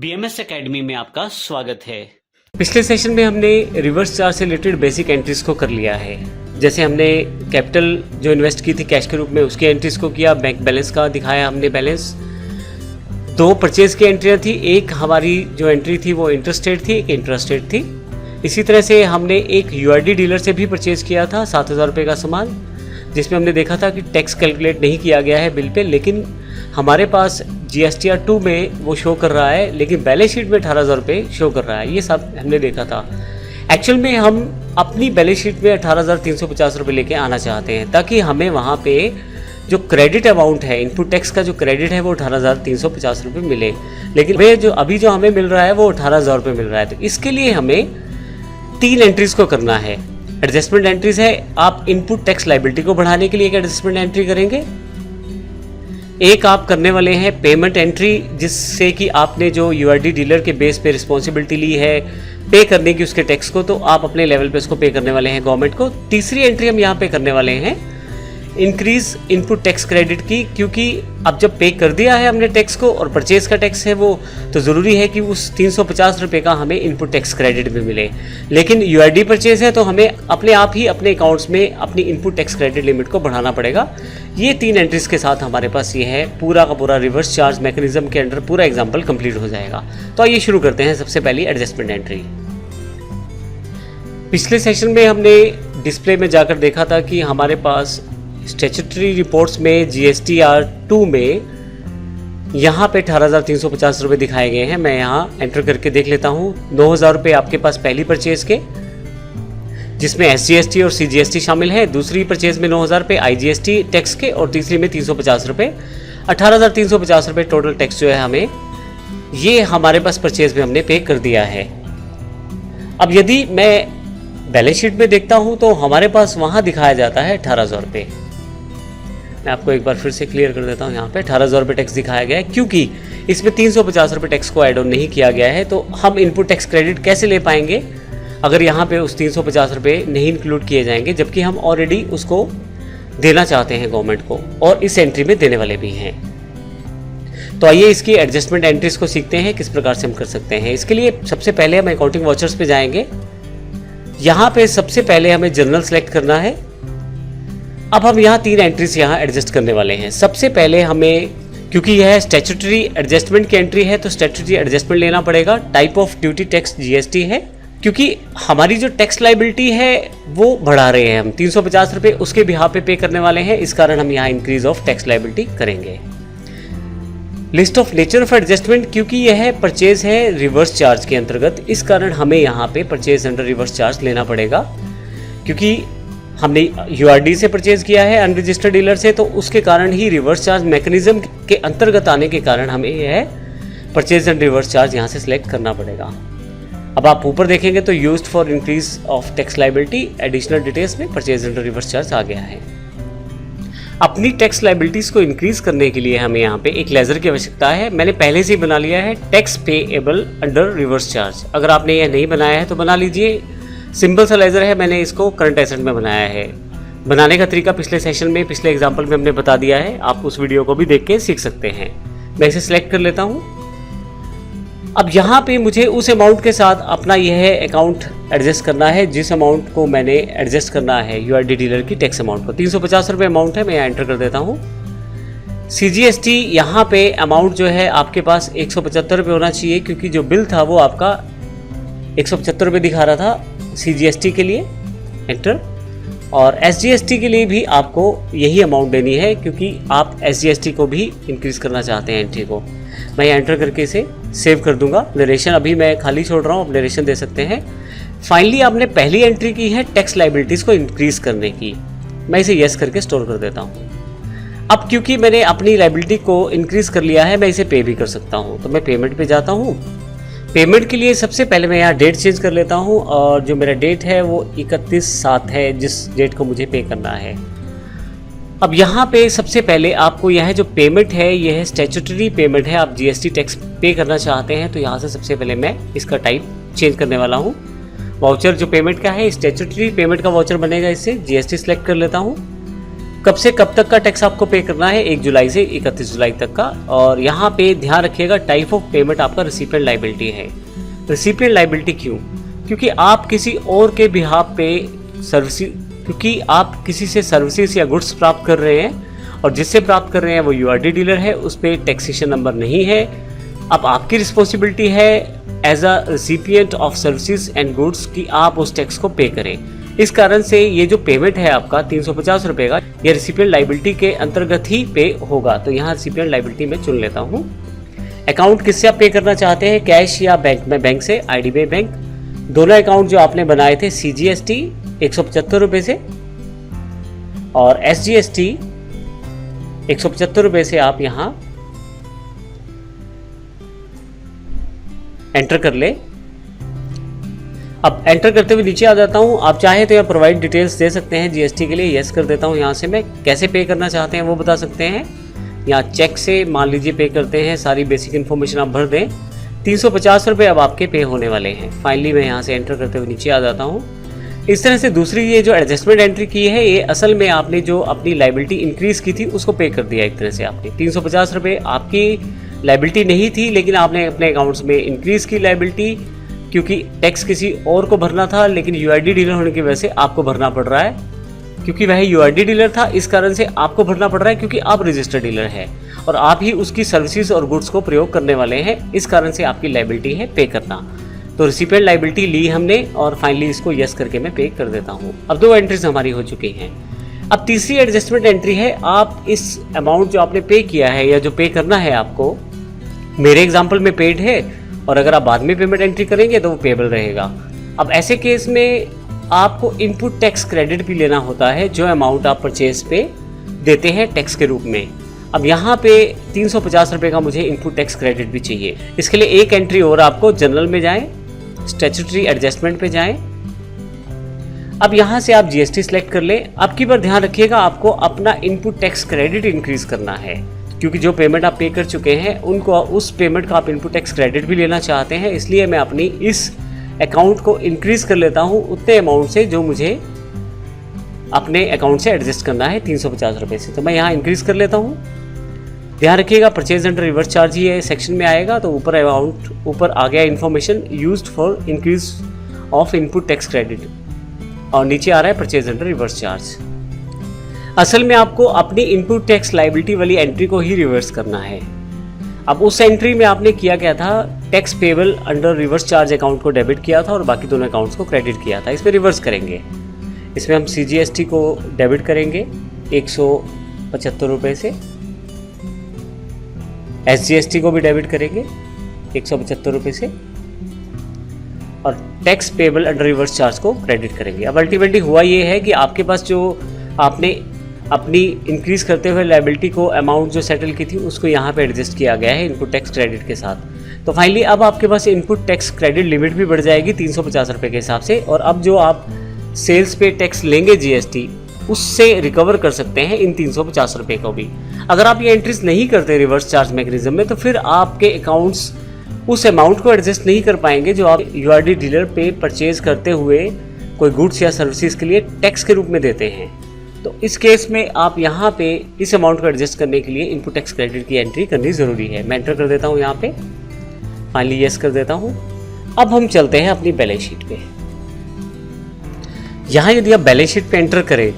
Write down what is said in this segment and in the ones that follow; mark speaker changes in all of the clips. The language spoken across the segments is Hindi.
Speaker 1: बीएमएस एकेडमी में आपका स्वागत है।
Speaker 2: पिछले सेशन में हमने रिवर्स चार्ज से रिलेटेड बेसिक एंट्रीज को कर लिया है। जैसे हमने कैपिटल जो इन्वेस्ट की थी कैश के रूप में उसकी एंट्रीज को किया, बैंक बैलेंस का दिखाया हमने बैलेंस। दो परचेज की एंट्रियाँ थी, एक हमारी जो एंट्री थी वो इंटरस्टेट थी, एक इंट्रास्टेट थी। इसी तरह से हमने एक यूआरडी डीलर से भी परचेज किया था 7,000 रुपये का सामान, जिसमें हमने देखा था कि टैक्स कैलकुलेट नहीं किया गया है बिल पे, लेकिन हमारे पास GSTR 2 में वो शो कर रहा है, लेकिन बैलेंस शीट में 18,000 रुपये शो कर रहा है। ये सब हमने देखा था। एक्चुअल में हम अपनी बैलेंस शीट में 18,350 रुपये लेके आना चाहते हैं, ताकि हमें वहाँ पे जो क्रेडिट अमाउंट है, इनपुट टैक्स का जो क्रेडिट है वो 18,350 रुपये मिले। लेकिन वे जो अभी जो हमें मिल रहा है वो 18,000 रुपये मिल रहा है। तो इसके लिए हमें 3 एंट्रीज को करना है। एडजस्टमेंट एंट्रीज है, आप इनपुट टैक्स लायबिलिटी को बढ़ाने के लिए एक एडजस्टमेंट एंट्री करेंगे। एक आप करने वाले हैं पेमेंट एंट्री, जिससे कि आपने जो यूआरडी डीलर के बेस पे रिस्पॉन्सिबिलिटी ली है पे करने की उसके टैक्स को, तो आप अपने लेवल पे उसको पे करने वाले हैं गवर्नमेंट को। तीसरी एंट्री हम यहाँ पे करने वाले हैं इंक्रीज इनपुट टैक्स क्रेडिट की, क्योंकि अब जब पे कर दिया है हमने टैक्स को और परचेज का टैक्स है वो, तो ज़रूरी है कि उस 350 रुपये का हमें इनपुट टैक्स क्रेडिट भी मिले। लेकिन यूआरडी परचेज है तो हमें अपने आप ही अपने अकाउंट्स में अपनी इनपुट टैक्स क्रेडिट लिमिट को बढ़ाना पड़ेगा। ये 3 एंट्रीज के साथ हमारे पास ये है पूरा का पूरा रिवर्स चार्ज मैकेनिज्म के अंडर पूरा एग्जाम्पल कंप्लीट हो जाएगा। तो आइए शुरू करते हैं। सबसे पहली एडजस्टमेंट एंट्री। पिछले सेशन में हमने डिस्प्ले में जाकर देखा था कि हमारे पास स्टैट्यूटरी रिपोर्ट्स में GSTR 2 में यहाँ पे 18,350 रुपये दिखाए गए हैं। मैं यहाँ एंटर करके देख लेता हूँ। 9,000 रुपये आपके पास पहली परचेज के, जिसमें SGST और CGST शामिल है। दूसरी परचेज में 9,000 रुपये IGST टैक्स के, और तीसरी में 350 रुपये। 18,350 रुपये टोटल टैक्स जो है हमें, ये हमारे पास परचेज में हमने पे कर दिया है। अब यदि मैं बैलेंस शीट में देखता हूँ तो हमारे पास वहाँ दिखाया जाता है 18,000 रुपये। मैं आपको एक बार फिर से क्लियर कर देता हूँ। यहाँ पे 18,000 रुपये टैक्स दिखाया गया है, क्योंकि इसमें 350 रुपये टैक्स को ऐड ऑन नहीं किया गया है। तो हम इनपुट टैक्स क्रेडिट कैसे ले पाएंगे अगर यहाँ पे उस 350 रुपये नहीं इंक्लूड किए जाएंगे, जबकि हम ऑलरेडी उसको देना चाहते हैं गवर्नमेंट को, और इस एंट्री में देने वाले भी हैं। तो आइए इसकी एडजस्टमेंट एंट्रीज को सीखते हैं किस प्रकार से हम कर सकते हैं। इसके लिए सबसे पहले हम अकाउंटिंग वाउचर्स पे जाएंगे। यहाँ पे सबसे पहले हमें जनरल सेलेक्ट करना है। अब हम यहाँ 3 एंट्रीज यहाँ एडजस्ट करने वाले हैं। सबसे पहले हमें, क्योंकि यह स्टैट्यूटरी एडजस्टमेंट की एंट्री है, तो स्टैट्यूटरी एडजस्टमेंट लेना पड़ेगा। Type of duty tax GST है, क्योंकि हमारी जो टैक्स लायबिलिटी है वो बढ़ा रहे हैं हम 350 रुपये उसके बिहाफ पे करने वाले हैं। इस कारण हम यहाँ इंक्रीज ऑफ टैक्स लायबिलिटी करेंगे। List of nature of adjustment, क्योंकि यह परचेज है रिवर्स चार्ज के अंतर्गत, इस कारण हमें यहाँ पे परचेज अंडर रिवर्स चार्ज लेना पड़ेगा। क्योंकि हमने यूआरडी से परचेज किया है अनरजिस्टर्ड डीलर से, तो उसके कारण ही रिवर्स चार्ज मैकेनिज्म के अंतर्गत आने के कारण हमें यह परचेज अंडर रिवर्स चार्ज यहाँ से सिलेक्ट करना पड़ेगा। अब आप ऊपर देखेंगे तो used for increase of tax liability additional details में परचेज अंडर रिवर्स चार्ज आ गया है। अपनी टैक्स लायबिलिटीज को इंक्रीज करने के लिए हमें यहाँ पे एक लेजर की आवश्यकता है। मैंने पहले से ही बना लिया है tax payable under reverse charge. अगर आपने यह नहीं बनाया है तो बना लीजिए। सिंपल सा लेजर है, मैंने इसको करंट एसेट में बनाया है। बनाने का तरीका पिछले सेशन में, पिछले एग्जाम्पल में हमने बता दिया है, आप उस वीडियो को भी देख के सीख सकते हैं। मैं इसे सिलेक्ट कर लेता हूँ। अब यहाँ पे मुझे उस अमाउंट के साथ अपना यह अकाउंट एडजस्ट करना है जिस अमाउंट को मैंने एडजस्ट करना है यूआरडी डीलर की टैक्स अमाउंट को। 350 रुपये अमाउंट है, मैं यहाँ एंटर कर देता हूँ। CGST यहाँ पे अमाउंट जो है आपके पास 175 रुपये होना चाहिए, क्योंकि जो बिल था वो आपका 175 रुपये दिखा रहा था CGST के लिए। एंटर। और SGST के लिए भी आपको यही अमाउंट देनी है, क्योंकि आप SGST को भी इंक्रीज़ करना चाहते हैं एंट्री को। मैं एंटर करके इसे सेव कर दूंगा। नरेशन अभी मैं खाली छोड़ रहा हूँ, अब नरेशन दे सकते हैं। फाइनली आपने पहली एंट्री की है टैक्स लायबिलिटीज़ को इंक्रीज़ करने की। मैं इसे यस करके स्टोर कर देता हूँ। अब क्योंकि मैंने अपनी लायबिलिटी को इंक्रीज़ कर लिया है, मैं इसे पे भी कर सकता हूँ। तो मैं पेमेंट पे जाता हूँ। पेमेंट के लिए सबसे पहले मैं यहाँ डेट चेंज कर लेता हूँ, और जो मेरा डेट है वो 31/7 है, जिस डेट को मुझे पे करना है। अब यहाँ पे सबसे पहले आपको यह जो पेमेंट है यह स्टैट्यूटरी पेमेंट है। आप GST टैक्स पे करना चाहते हैं, तो यहाँ से सबसे पहले मैं इसका टाइप चेंज करने वाला हूँ। वाउचर जो पेमेंट का है स्टैट्यूटरी पेमेंट का वाउचर बनेगा। इससे GST सेलेक्ट कर लेता हूँ। कब से कब तक का टैक्स आपको पे करना है, 1 जुलाई से 31 जुलाई तक का। और यहाँ पे ध्यान रखिएगा टाइप ऑफ पेमेंट आपका रिसिपिएंट लायबिलिटी है। रिसिपिएंट लायबिलिटी क्यों? क्योंकि आप किसी और के बिहाफ पे क्योंकि आप किसी से सर्विसेज या गुड्स प्राप्त कर रहे हैं और जिससे प्राप्त कर रहे हैं वो यूआरडी डीलर है, उस पर टैक्सेशन नंबर नहीं है। अब आपकी रिस्पॉन्सिबिलिटी है as a recipient of services and goods कि आप उस टैक्स को पे करें। इस कारण से ये जो पेमेंट है आपका 350 रुपये का, ये रिसिपिएंट लायबिलिटी के अंतर्गत ही पे होगा। तो यहाँ रिसिपिएंट लायबिलिटी में चुन लेता हूँ। अकाउंट किससे आप पे करना चाहते हैं, कैश या बैंक में? बैंक से, IDBI बैंक। दोनों अकाउंट जो आपने बनाए थे CGST 175 रुपये से और SGST 175 रुपये से आप यहाँ एंटर कर ले। अब एंटर करते हुए नीचे आ जाता हूँ। आप चाहे तो यहाँ प्रोवाइड डिटेल्स दे सकते हैं GST के लिए, यस कर देता हूँ। यहाँ से मैं कैसे पे करना चाहते हैं वो बता सकते हैं। यहाँ चेक से मान लीजिए पे करते हैं, सारी बेसिक इन्फॉर्मेशन आप भर दें। 350 रुपये अब आपके पे होने वाले हैं। फाइनली मैं यहाँ से एंटर करते हुए नीचे आ जाता हूँ। इस तरह से दूसरी ये जो एडजस्टमेंट एंट्री की है, ये असल में आपने जो अपनी लायबिलिटी इंक्रीज की थी उसको पे कर दिया। एक तरह से आपने 350 रुपये आपकी लायबिलिटी नहीं थी, लेकिन आपने अपने अकाउंट्स में इंक्रीज की लायबिलिटी, क्योंकि टैक्स किसी और को भरना था, लेकिन यूआरडी डीलर होने की वजह से आपको भरना पड़ रहा है। क्योंकि वह यूआरडी डीलर था, इस कारण से आपको भरना पड़ रहा है, क्योंकि आप रजिस्टर्ड डीलर है और आप ही उसकी सर्विसेज और गुड्स को प्रयोग करने वाले हैं। इस कारण से आपकी लायबिलिटी है पे करना। तो रिसिपिएंट लायबिलिटी ली हमने और फाइनली इसको यस करके मैं पे कर देता हूँ। अब 2 एंट्रीज हमारी हो चुकी हैं। अब तीसरी एडजस्टमेंट एंट्री है, आप इस अमाउंट जो आपने पे किया है या जो पे करना है आपको, मेरे एग्जाम्पल में पेड है और अगर आप बाद में पेमेंट एंट्री करेंगे तो वो पेबल रहेगा। अब ऐसे केस में आपको इनपुट टैक्स क्रेडिट भी लेना होता है, जो अमाउंट आप परचेज पे देते हैं टैक्स के रूप में। अब यहाँ पे 350 रुपये का मुझे इनपुट टैक्स क्रेडिट भी चाहिए। इसके लिए एक एंट्री और, आपको जनरल में जाएं, स्टैट्यूटरी एडजस्टमेंट पे जाएं। अब यहाँ से आप GST सिलेक्ट कर लें। अब की बार ध्यान रखिएगा, आपको अपना इनपुट टैक्स क्रेडिट इंक्रीज करना है, क्योंकि जो पेमेंट आप पे कर चुके हैं उनको, उस पेमेंट का आप इनपुट टैक्स क्रेडिट भी लेना चाहते हैं। इसलिए मैं अपनी इस अकाउंट को इंक्रीज कर लेता हूँ उतने अमाउंट से जो मुझे अपने अकाउंट से एडजस्ट करना है 350 रुपये से। तो मैं यहाँ इंक्रीज कर लेता हूँ। ध्यान रखिएगा परचेज अंडर रिवर्स चार्ज ही है सेक्शन में आएगा, तो ऊपर अमाउंट ऊपर आ गया information used for increase of input tax credit और नीचे आ रहा है परचेज अंडर रिवर्स चार्ज। असल में आपको अपनी इनपुट टैक्स लायबिलिटी वाली एंट्री को ही रिवर्स करना है। अब उस एंट्री में आपने किया क्या था, tax payable under reverse charge account को डेबिट किया था और बाकी दोनों अकाउंट्स को क्रेडिट किया था। इसमें रिवर्स करेंगे। इसमें हम CGST को डेबिट करेंगे 175 रुपये से, SGST को भी डेबिट करेंगे 175 रुपये से और tax payable under reverse charge को क्रेडिट करेंगे। अब अल्टीमेटली हुआ ये है कि आपके पास जो आपने अपनी इंक्रीज करते हुए लायबिलिटी को अमाउंट जो सेटल की थी उसको यहाँ पे एडजस्ट किया गया है इनपुट टैक्स क्रेडिट के साथ। तो फाइनली अब आपके पास इनपुट टैक्स क्रेडिट लिमिट भी बढ़ जाएगी 350 रुपये के हिसाब से, और अब जो आप सेल्स पे टैक्स लेंगे GST उससे रिकवर कर सकते हैं इन 350 रुपये को भी। अगर आप ये एंट्रीज नहीं करते रिवर्स चार्ज मैकेनिज्म में, तो फिर आपके अकाउंट्स उस अमाउंट को एडजस्ट नहीं कर पाएंगे जो आप यूआरडी डीलर पे परचेज करते हुए कोई गुड्स या सर्विसेज के लिए टैक्स के रूप में देते हैं। तो इस केस में आप यहाँ पे इस अमाउंट को एडजस्ट करने के लिए इनपुट टैक्स क्रेडिट की एंट्री करनी ज़रूरी है। मैं एंटर कर देता हूँ यहाँ पे, फाइनली यस कर देता हूँ। अब हम चलते हैं अपनी बैलेंस शीट पे। यहाँ यदि आप बैलेंस शीट पे एंटर करें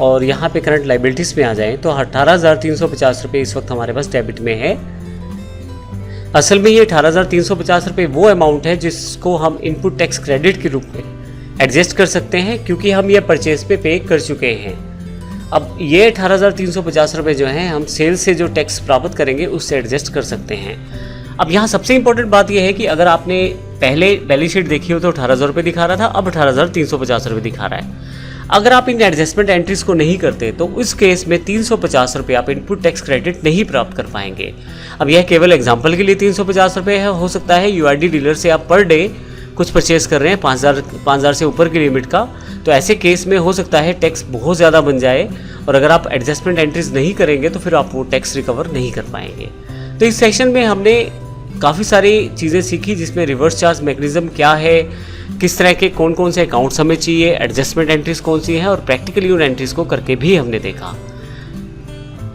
Speaker 2: और यहाँ पे करंट लाइबिलिटीज में आ जाएं तो 18,350 रुपये इस वक्त हमारे पास डेबिट में है। असल में ये 18,350 रुपये वो अमाउंट है जिसको हम इनपुट टैक्स क्रेडिट के रूप में एडजस्ट कर सकते हैं, क्योंकि हम ये परचेज पे कर चुके हैं। अब ये 18,350 रुपये जो हैं हम सेल्स से जो टैक्स प्राप्त करेंगे उससे एडजस्ट कर सकते हैं। अब यहाँ सबसे इंपॉर्टेंट बात यह है कि अगर आपने पहले बैलेंस शीट देखी हो तो 18,000 रुपये दिखा रहा था, अब 18,350 रुपये दिखा रहा है। अगर आप इन एडजस्टमेंट एंट्रीज को नहीं करते तो उस केस में 350 रुपये आप इनपुट टैक्स क्रेडिट नहीं प्राप्त कर पाएंगे। अब यह केवल एग्जाम्पल के लिए 350 रुपये है, हो सकता है यूआरडी डीलर से आप पर डे कुछ परचेज कर रहे हैं 5,000 से ऊपर की लिमिट का, तो ऐसे केस में हो सकता है टैक्स बहुत ज़्यादा बन जाए, और अगर आप एडजस्टमेंट एंट्रीज नहीं करेंगे तो फिर आप वो टैक्स रिकवर नहीं कर पाएंगे। तो इस सेक्शन में हमने काफ़ी सारी चीज़ें सीखी, जिसमें रिवर्स चार्ज मैकेनिज्म क्या है, किस तरह के कौन कौन से अकाउंट्स हमें चाहिए, एडजस्टमेंट एंट्रीज कौन सी है, और प्रैक्टिकली उन एंट्रीज को करके भी हमने देखा।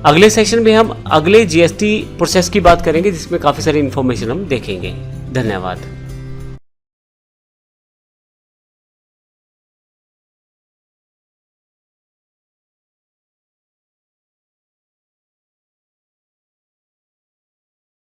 Speaker 2: अगले सेशन में हम अगले जीएसटी प्रोसेस की बात करेंगे जिसमें काफ़ी सारी इन्फॉर्मेशन हम देखेंगे। धन्यवाद।